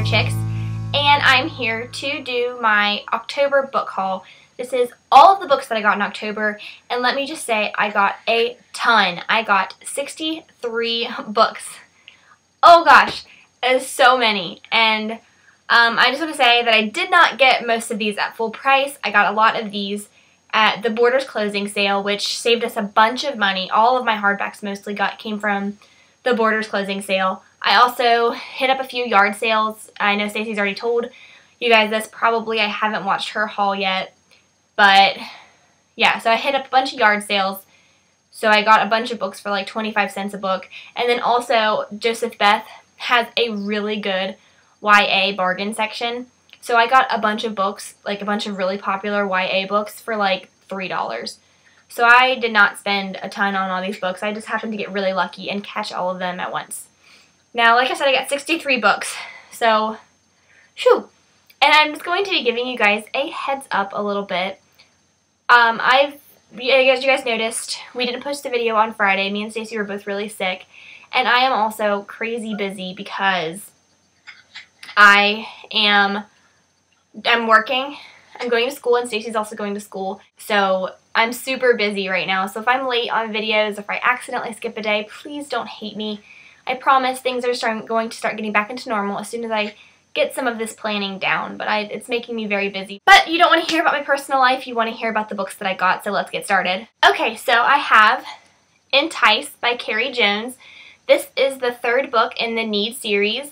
Chicks, and I'm here to do my October book haul. This is all of the books that I got in October, and let me just say I got a ton. I got 63 books. Oh gosh, that is so many. And I just want to say that I did not get most of these at full price. I got a lot of these at the Borders closing sale, which saved us a bunch of money. All of my hardbacks mostly came from the Borders closing sale. I also hit up a few yard sales. I know Stacey's already told you guys this. Probably I haven't watched her haul yet. But yeah, so I hit up a bunch of yard sales. So I got a bunch of books for like 25 cents a book. And then also Joseph Beth has a really good YA bargain section. So I got a bunch of books, like a bunch of really popular YA books for like $3. So I did not spend a ton on all these books. I just happened to get really lucky and catch all of them at once. Now, like I said, I got 63 books. So, phew. And I'm just going to be giving you guys a heads up a little bit. As you guys noticed, we didn't post a video on Friday. Me and Stacey were both really sick. And I am also crazy busy because I'm working. I'm going to school, and Stacey's also going to school. So I'm super busy right now. So if I'm late on videos, if I accidentally skip a day, please don't hate me. I promise things are going to start getting back into normal as soon as I get some of this planning down. But it's making me very busy. But you don't want to hear about my personal life. You want to hear about the books that I got. So let's get started. Okay, so I have Entice by Carrie Jones. This is the third book in the Need series.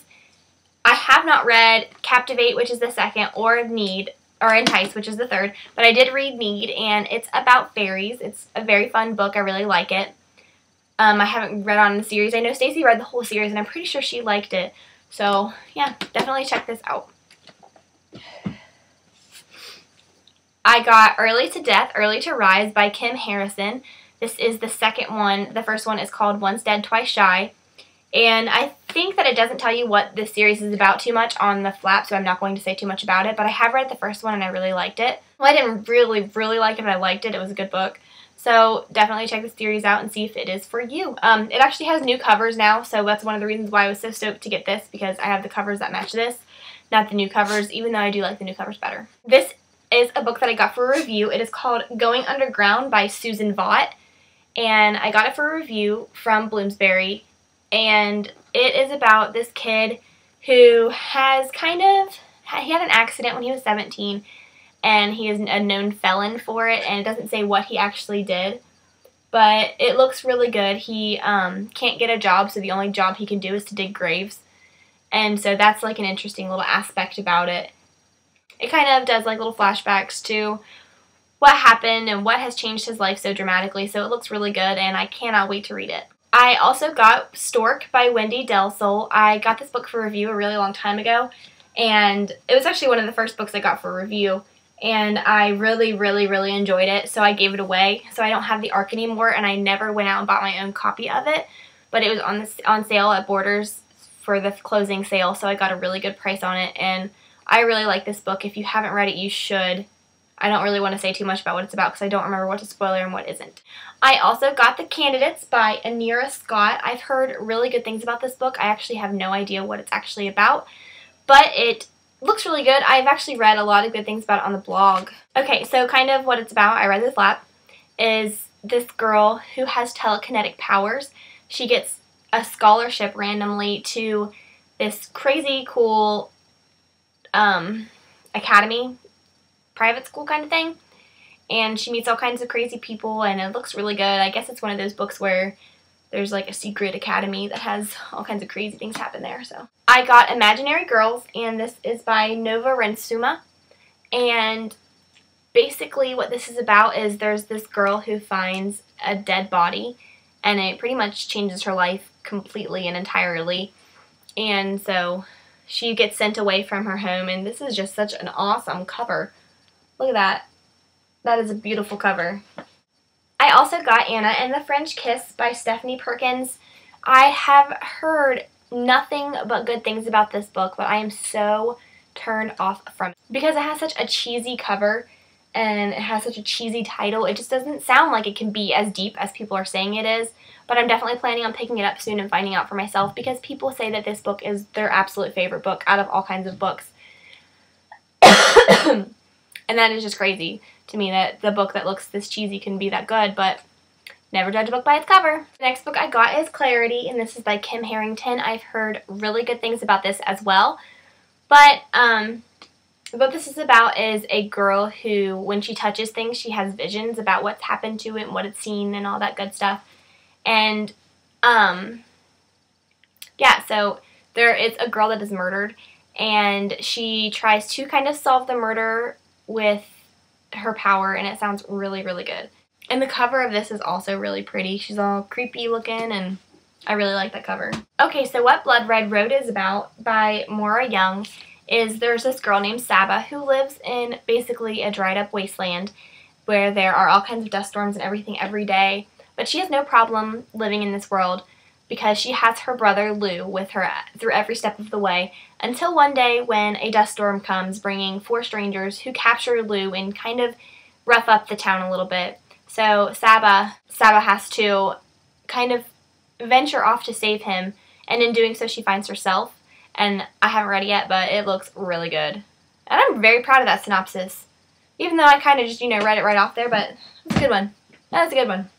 I have not read Captivate, which is the second, or Entice, which is the third, but I did read Need, and it's about fairies. It's a very fun book. I really like it. I haven't read on the series. I know Stacey read the whole series, and I'm pretty sure she liked it. So, yeah, definitely check this out. I got Early to Death, Early to Rise by Kim Harrison. This is the second one. The first one is called Once Dead, Twice Shy. And I think that it doesn't tell you what this series is about too much on the flap, so I'm not going to say too much about it. But I have read the first one, and I really liked it. Well, I didn't really like it, but I liked it. It was a good book. So definitely check the series out and see if it is for you. It actually has new covers now, so that's one of the reasons why I was so stoked to get this, because I have the covers that match this, not the new covers, even though I do like the new covers better. This is a book that I got for a review. It is called Going Underground by Susan Vaught, and I got it for a review from Bloomsbury. And it is about this kid who has he had an accident when he was 17, and he is a known felon for it, and it doesn't say what he actually did, but it looks really good. He can't get a job, so the only job he can do is to dig graves, and so that's like an interesting little aspect about it. It kind of does like little flashbacks to what happened and what has changed his life so dramatically, so it looks really good, and I cannot wait to read it. I also got Stork by Wendy Delsol. I got this book for review a really long time ago, and it was actually one of the first books I got for review, and I really enjoyed it, so I gave it away. So I don't have the ARC anymore, and I never went out and bought my own copy of it, but it was on sale at Borders for the closing sale, so I got a really good price on it, and I really like this book. If you haven't read it, you should. I don't really want to say too much about what it's about because I don't remember what to spoiler and what isn't. I also got The Candidates by Anira Scott. I've heard really good things about this book. I actually have no idea what it's actually about, but it looks really good. I've actually read a lot of good things about it on the blog. Okay, so kind of what it's about, I read the flap, is this girl who has telekinetic powers. She gets a scholarship randomly to this crazy cool academy, private school kind of thing, and she meets all kinds of crazy people, and it looks really good. I guess it's one of those books where there's like a secret academy that has all kinds of crazy things happen there. So I got Imaginary Girls, and this is by Nova Rensuma, and basically what this is about is there's this girl who finds a dead body, and it pretty much changes her life completely and entirely, and so she gets sent away from her home, and this is just such an awesome cover. Look at that. That is a beautiful cover. I also got Anna and the French Kiss by Stephanie Perkins. I have heard nothing but good things about this book, but I am so turned off from it because it has such a cheesy cover, and it has such a cheesy title. It just doesn't sound like it can be as deep as people are saying it is. But I'm definitely planning on picking it up soon and finding out for myself, because people say that this book is their absolute favorite book out of all kinds of books. And that is just crazy to me that the book that looks this cheesy can be that good, but never judge a book by its cover. The next book I got is Clarity, and this is by Kim Harrington. I've heard really good things about this as well. But what this is about is a girl who, when she touches things, she has visions about what's happened to it and what it's seen and all that good stuff. And, yeah, so there is a girl that is murdered, and she tries to kind of solve the murder with her power, and it sounds really, really good. And the cover of this is also really pretty. She's all creepy looking, and I really like that cover. Okay, so what Blood Red Road is about by Maura Young is there's this girl named Saba who lives in basically a dried up wasteland where there are all kinds of dust storms and everything every day. But she has no problem living in this world because she has her brother Lou with her through every step of the way, until one day when a dust storm comes bringing 4 strangers who capture Lou and kind of rough up the town a little bit. So Saba has to kind of venture off to save him, and in doing so she finds herself. And I haven't read it yet, but it looks really good. And I'm very proud of that synopsis. Even though I kind of just, read it right off there, but it's a good one. That's a good one.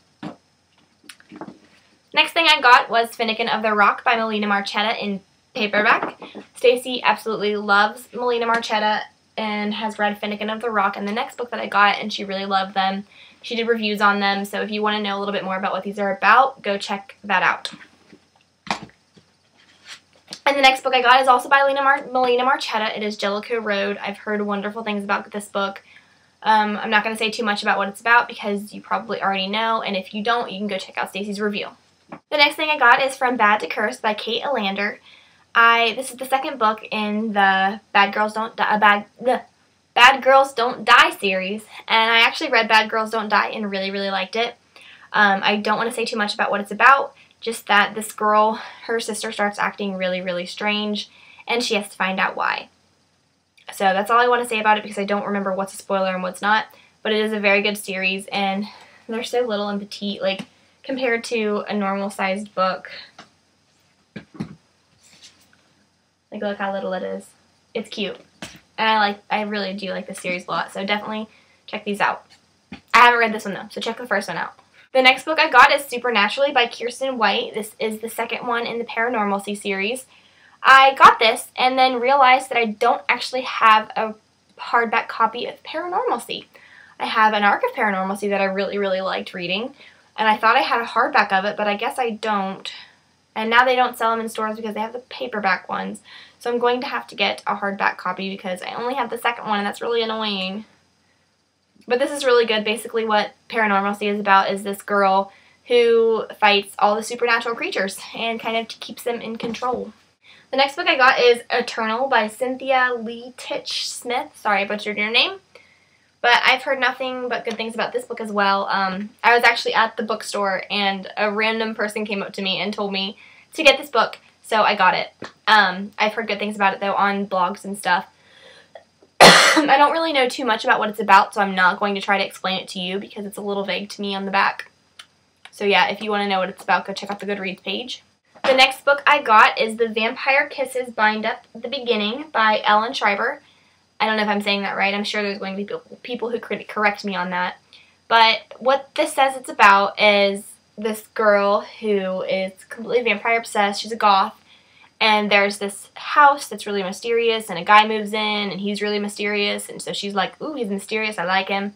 Next thing I got was Finnegan of the Rock by Melina Marchetta in paperback. Stacy absolutely loves Melina Marchetta and has read Finnegan of the Rock and the next book that I got, and she really loved them. She did reviews on them, so if you want to know a little bit more about what these are about, go check that out. And the next book I got is also by Melina Marchetta. It is Jellicoe Road. I've heard wonderful things about this book. I'm not going to say too much about what it's about because you probably already know, and if you don't, you can go check out Stacy's review. The next thing I got is From Bad to Cursed by Kate Allander. This is the second book in the Bad Girls Don't Die series, and I actually read Bad Girls Don't Die and really, really liked it. I don't want to say too much about what it's about, just that this girl, her sister starts acting really, really strange, and she has to find out why. So that's all I want to say about it because I don't remember what's a spoiler and what's not, but it is a very good series, and they're so little and petite, like, compared to a normal-sized book. Like, look how little it is. It's cute. And I really do like this series a lot, so definitely check these out. I haven't read this one, though, so check the first one out. The next book I got is Supernaturally by Kirsten White. This is the second one in the Paranormalcy series. I got this and then realized that I don't actually have a hardback copy of Paranormalcy. I have an arc of Paranormalcy that I really, really liked reading, and I thought I had a hardback of it, but I guess I don't. And now they don't sell them in stores because they have the paperback ones. So I'm going to have to get a hardback copy because I only have the second one, and that's really annoying. But this is really good. Basically what Paranormalcy is about is this girl who fights all the supernatural creatures and kind of keeps them in control. The next book I got is Eternal by Cynthia Leitich Smith. Sorry, I butchered your name. But I've heard nothing but good things about this book as well. I was actually at the bookstore and a random person came up to me and told me to get this book, so I got it. I've heard good things about it though on blogs and stuff. I don't really know too much about what it's about, so I'm not going to try to explain it to you because it's a little vague to me on the back. So yeah, if you want to know what it's about, go check out the Goodreads page. The next book I got is The Vampire Kisses Bind Up the Beginning by Ellen Schreiber. I don't know if I'm saying that right. I'm sure there's going to be people who correct me on that. But what this says it's about is this girl who is completely vampire obsessed. She's a goth. And there's this house that's really mysterious, and a guy moves in, and he's really mysterious. And so she's like, ooh, he's mysterious. I like him.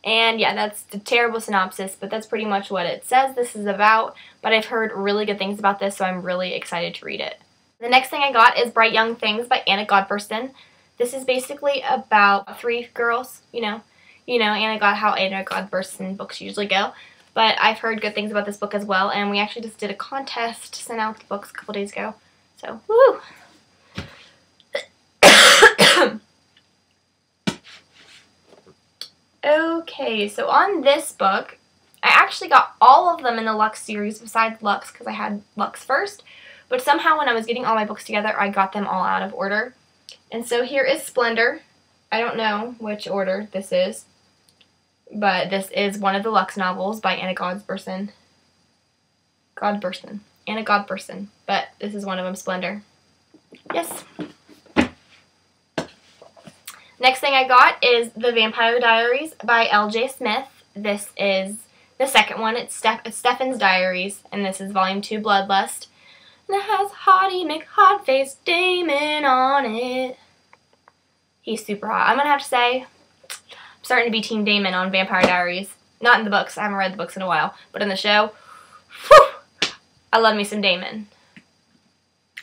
And yeah, that's a terrible synopsis, but that's pretty much what it says this is about. But I've heard really good things about this, so I'm really excited to read it. The next thing I got is Bright Young Things by Anna Godberson. This is basically about 3 girls, you know, how Anna Godberson books usually go. But I've heard good things about this book as well, and we actually just did a contest to send out the books a couple days ago. So, woo! Okay, so on this book, I actually got all of them in the Lux series besides Lux because I had Lux first. But somehow when I was getting all my books together, I got them all out of order. And so here is Splendor. I don't know which order this is. but this is one of the Lux novels by Anna Godberson, but this is one of them, Splendor. Yes. Next thing I got is The Vampire Diaries by L.J. Smith. This is the second one. It's Stefan's Diaries, and this is Volume 2, Bloodlust. And it has Hottie McHotface Damon on it. He's super hot. I'm going to have to say, I'm starting to be Team Damon on Vampire Diaries. Not in the books. I haven't read the books in a while. But in the show, whew, I love me some Damon.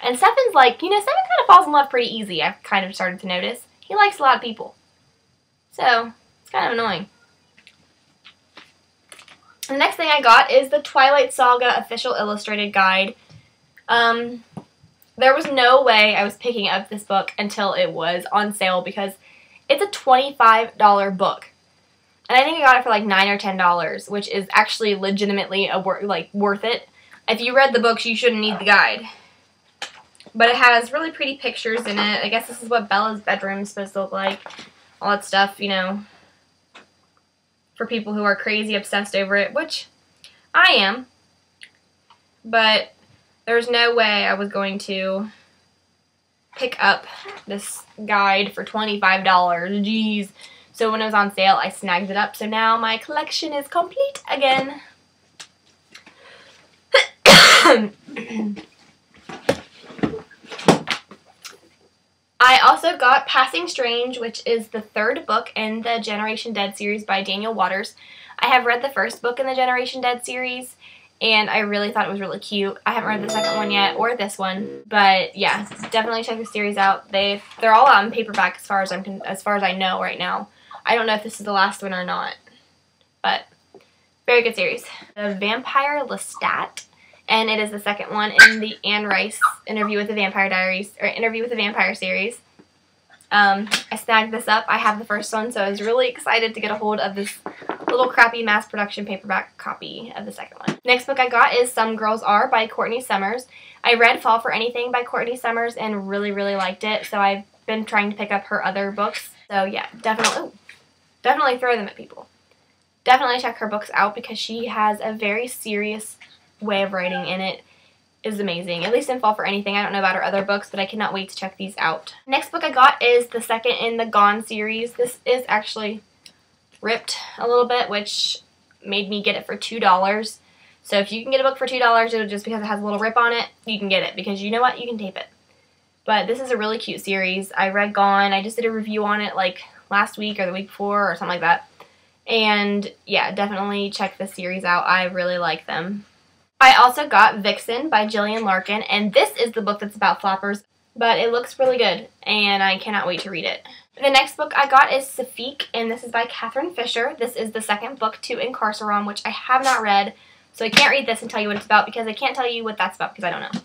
And Stefan's like, Stefan kind of falls in love pretty easy, I've kind of started to notice. He likes a lot of people. So, it's kind of annoying. The next thing I got is the Twilight Saga Official Illustrated Guide. There was no way I was picking up this book until it was on sale because it's a $25 book. And I think I got it for like $9 or $10, which is actually legitimately worth it. If you read the books, you shouldn't need the guide. But it has really pretty pictures in it. I guess this is what Bella's bedroom is supposed to look like. All that stuff, for people who are crazy obsessed over it, which I am. But there's no way I was going to pick up this guide for $25. Jeez. So when it was on sale, I snagged it up. So now my collection is complete again. I also got Passing Strange, which is the third book in the Generation Dead series by Daniel Waters. I have read the first book in the Generation Dead series, and I really thought it was really cute. I haven't read the second one yet, or this one, but yeah, definitely check the series out. They're all out in paperback as far as I know right now. I don't know if this is the last one or not, but very good series. The Vampire Lestat, and it is the second one in the Anne Rice Interview with the Vampire Diaries, or Interview with the Vampire series. I snagged this up. I have the first one, so I was really excited to get a hold of this little crappy mass production paperback copy of the second one. Next book I got is Some Girls Are by Courtney Summers. I read Fall for Anything by Courtney Summers and really, really liked it, so I've been trying to pick up her other books. So yeah, definitely throw them at people. Definitely check her books out because she has a very serious way of writing, and it is amazing. At least in Fall for Anything. I don't know about her other books, but I cannot wait to check these out. Next book I got is the second in the Gone series. This is actually ripped a little bit, which made me get it for $2. So if you can get a book for $2, just because it has a little rip on it, you can get it, because you know what? You can tape it. But this is a really cute series. I read Gone. I just did a review on it like last week or the week before or something like that. And yeah, definitely check this series out. I really like them. I also got Vixen by Gillian Larkin, and this is the book that's about flappers, but it looks really good, and I cannot wait to read it. The next book I got is Safik, and this is by Catherine Fisher. This is the second book to Incarceram, which I have not read, so I can't read this and tell you what it's about, because I can't tell you what that's about, because I don't know.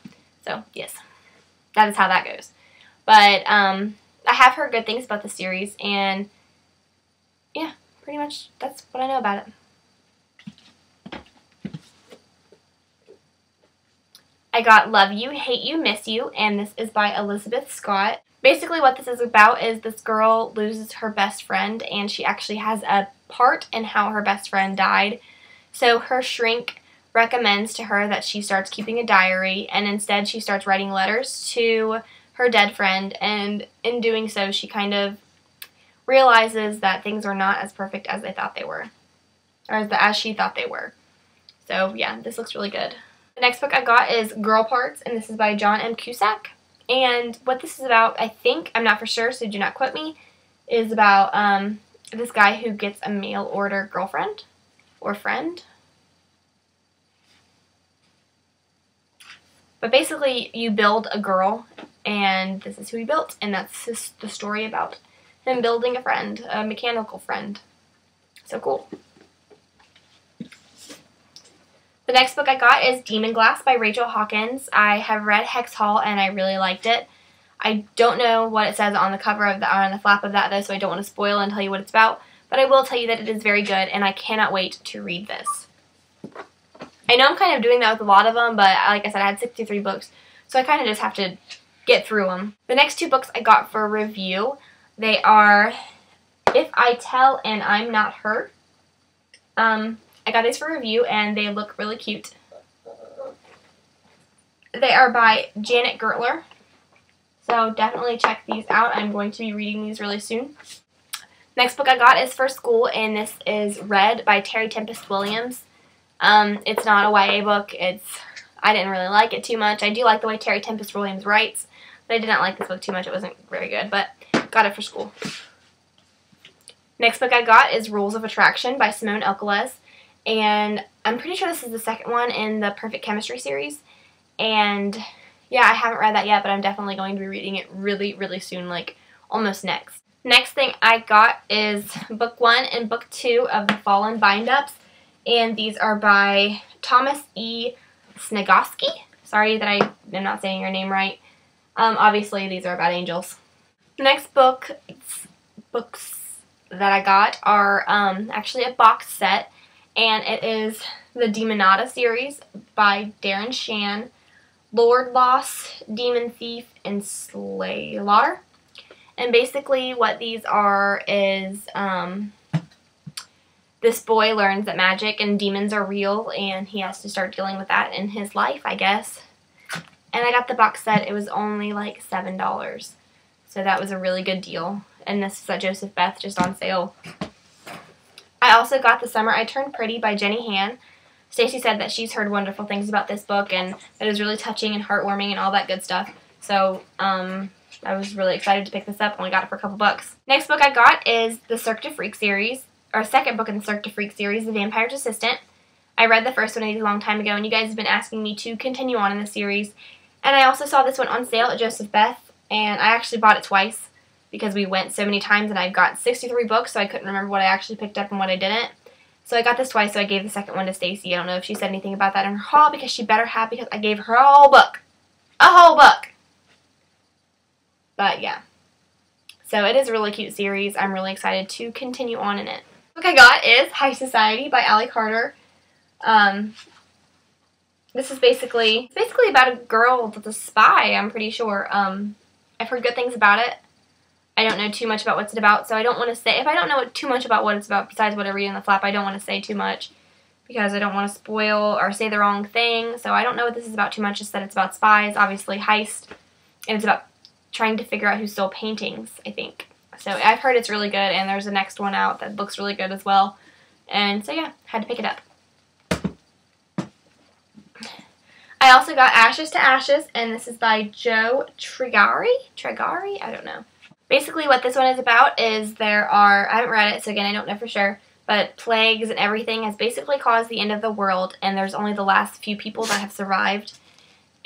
So, yes, that is how that goes. But, I have heard good things about the series, and yeah, pretty much that's what I know about it. I got Love You, Hate You, Miss You, and this is by Elizabeth Scott. Basically what this is about is this girl loses her best friend, and she actually has a part in how her best friend died. So her shrink recommends to her that she starts keeping a diary, and instead she starts writing letters to her dead friend, and in doing so she kind of realizes that things are not as perfect as they thought they were, or as she thought they were. So yeah, this looks really good. The next book I got is Girl Parts, and this is by John M. Cusack. And what this is about, I think, I'm not for sure, so do not quote me, is about this guy who gets a mail order girlfriend or friend. But basically, you build a girl, and this is who he built, and that's the story about him building a friend, a mechanical friend. So cool. The next book I got is Demon Glass by Rachel Hawkins. I have read Hex Hall and I really liked it. I don't know what it says on the cover of on the flap of that though, so I don't want to spoil and tell you what it's about. But I will tell you that it is very good, and I cannot wait to read this. I know I'm kind of doing that with a lot of them, but like I said, I had 63 books, so I kind of just have to get through them. The next two books I got for review, they are If I Tell and I'm Not Her I got these for review, and they look really cute. They are by Janet Gertler, so definitely check these out. I'm going to be reading these really soon. Next book I got is for school, and this is Red by Terry Tempest Williams. It's not a YA book. I didn't really like it too much. I do like the way Terry Tempest Williams writes, but I did not like this book too much. It wasn't very good, but got it for school. Next book I got is Rules of Attraction by Simone Elkeles, and I'm pretty sure this is the second one in the Perfect Chemistry series. And yeah, I haven't read that yet, but I'm definitely going to be reading it really, really soon, like almost next. Next thing I got is book 1 and book 2 of the Fallen Bind-Ups, and these are by Thomas E. Snegoski. Sorry that I am not saying your name right. Obviously, these are about angels. The next books that I got are actually a box set, and it is the Demonata series by Darren Shan, Lord Loss, Demon Thief, and Slaylaughter. And basically what these are is this boy learns that magic and demons are real, and he has to start dealing with that in his life, I guess. And I got the box set. It was only like $7. So that was a really good deal. And this is at Joseph Beth, just on sale. I also got The Summer I Turned Pretty by Jenny Han. Stacy said that she's heard wonderful things about this book, and it was really touching and heartwarming and all that good stuff. So, I was really excited to pick this up, and we got it for a couple bucks. Next book I got is the Cirque du Freak series, or second book in the Cirque du Freak series, The Vampire's Assistant. I read the first one a long time ago, and you guys have been asking me to continue on in the series. And I also saw this one on sale at Joseph Beth, and I actually bought it twice because we went so many times, and I got 63 books, so I couldn't remember what I actually picked up and what I didn't. So I got this twice, so I gave the second one to Stacy. I don't know if she said anything about that in her haul, because she better have, because I gave her a whole book. A whole book! But yeah. So it is a really cute series. I'm really excited to continue on in it. The book I got is High Society by Allie Carter. This is basically about a girl that's a spy, I'm pretty sure. I've heard good things about it. I don't know too much about what it's about, so I don't want to say, if I don't know too much about what it's about besides what I read in the flap, I don't want to say too much because I don't want to spoil or say the wrong thing. So I don't know what this is about too much, just that it's about spies, obviously heist, and it's about trying to figure out who stole paintings, I think. So I've heard it's really good, and there's a next one out that looks really good as well. And so yeah, had to pick it up. I also got Ashes to Ashes, and this is by Joe Trigari? I don't know. Basically what this one is about is there are, I haven't read it, so again I don't know for sure, but plagues and everything has basically caused the end of the world, and there's only the last few people that have survived.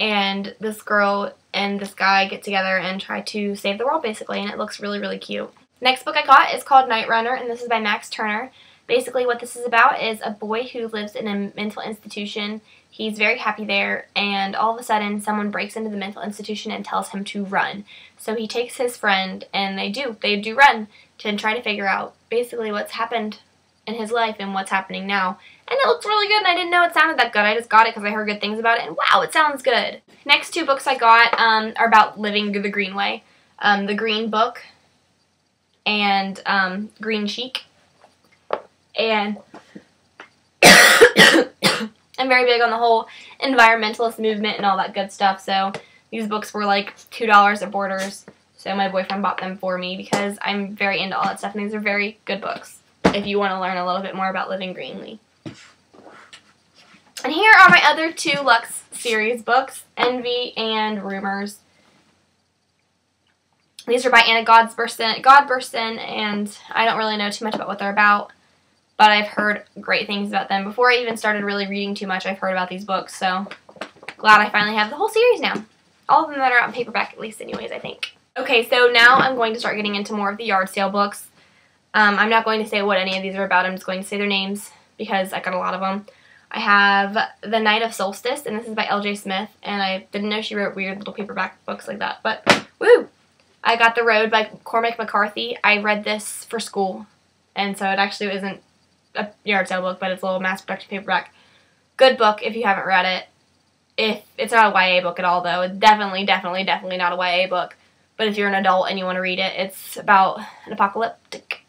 And this girl and this guy get together and try to save the world, basically, and it looks really, really cute. Next book I got is called Night Runner, and this is by Max Turner. Basically what this is about is a boy who lives in a mental institution. He's very happy there, and all of a sudden someone breaks into the mental institution and tells him to run. So he takes his friend, and they do run to try to figure out basically what's happened in his life and what's happening now. And it looks really good, and I didn't know it sounded that good. I just got it because I heard good things about it, and wow, it sounds good. Next two books I got are about living the green way. The Green Book and Green Chic. And I'm very big on the whole environmentalist movement and all that good stuff, so these books were like $2 at Borders, so my boyfriend bought them for me because I'm very into all that stuff, and these are very good books if you want to learn a little bit more about living greenly. And here are my other two Lux series books, Envy and Rumors. These are by Anna Godberson, and I don't really know too much about what they're about, but I've heard great things about them. Before I even started really reading too much, I've heard about these books, so glad I finally have the whole series now. All of them that are out in paperback, at least anyways, I think. Okay, so now I'm going to start getting into more of the yard sale books. I'm not going to say what any of these are about. I'm just going to say their names because I got a lot of them. I have The Night of Solstice, and this is by L.J. Smith, and I didn't know she wrote weird little paperback books like that, but woo! I got The Road by Cormac McCarthy. I read this for school, and so it actually isn't a yard sale book, but it's a little mass-produced paperback. Good book if you haven't read it. If it's not a YA book at all, though. It's definitely not a YA book. But if you're an adult and you want to read it, it's about an apocalyptic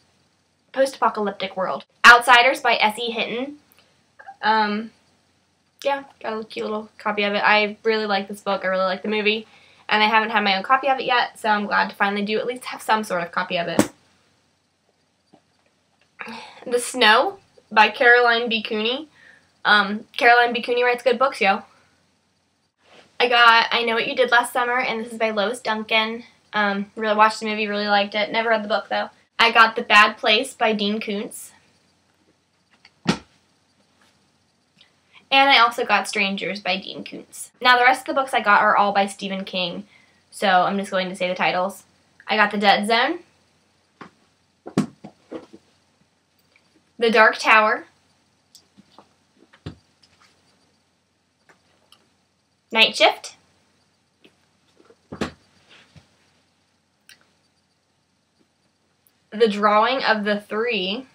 post-apocalyptic world. Outsiders by S.E. Hinton. Yeah, got a cute little copy of it. I really like this book. I really like the movie. And I haven't had my own copy of it yet, so I'm glad to finally do at least have some sort of copy of it. The Snow by Caroline B. Cooney. Caroline B. Cooney writes good books, yo. I got I Know What You Did Last Summer, and this is by Lois Duncan. Really watched the movie, really liked it. Never read the book, though. I got The Bad Place by Dean Koontz. And I also got Strangers by Dean Koontz. Now, the rest of the books I got are all by Stephen King, so I'm just going to say the titles. I got The Dead Zone, The Dark Tower, Night Shift, The Drawing of the Three,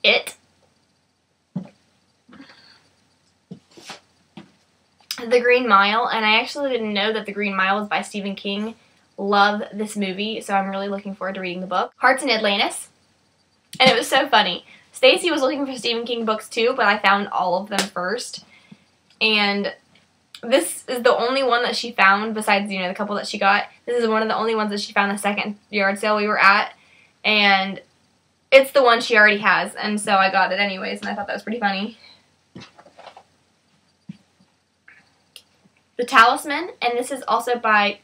It, The Green Mile, and I actually didn't know that The Green Mile was by Stephen King. Love this movie, so I'm really looking forward to reading the book. Hearts in Atlantis, and it was so funny. Stacy was looking for Stephen King books too, but I found all of them first, and this is the only one that she found besides, you know, the couple that she got. This is one of the only ones that she found the second yard sale we were at, and it's the one she already has, and so I got it anyways, and I thought that was pretty funny. The Talisman, and this is also by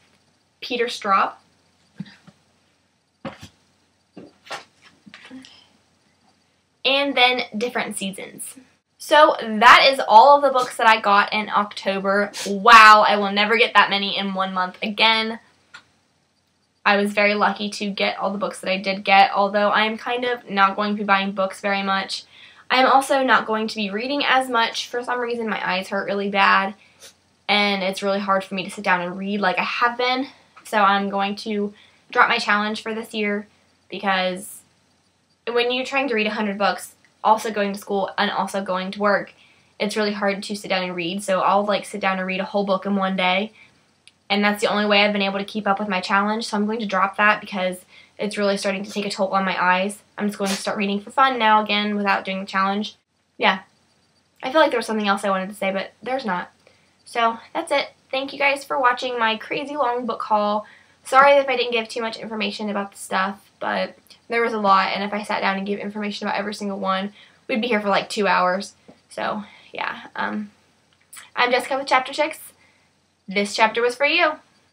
Peter Straub. And then Different Seasons. So that is all of the books that I got in October. Wow, I will never get that many in 1 month again. I was very lucky to get all the books that I did get, although I am kind of not going to be buying books very much. I am also not going to be reading as much. For some reason, my eyes hurt really bad, and it's really hard for me to sit down and read like I have been. So I'm going to drop my challenge for this year, because when you're trying to read 100 books, also going to school and also going to work, it's really hard to sit down and read. So I'll like sit down and read a whole book in one day. And that's the only way I've been able to keep up with my challenge, so I'm going to drop that because it's really starting to take a toll on my eyes. I'm just going to start reading for fun now again without doing the challenge. Yeah. I feel like there was something else I wanted to say, but there's not. So, that's it. Thank you guys for watching my crazy long book haul. Sorry if I didn't give too much information about the stuff, but there was a lot, and if I sat down and gave information about every single one, we'd be here for like 2 hours. So, yeah. I'm Jessica with Chapter 6. This chapter was for you.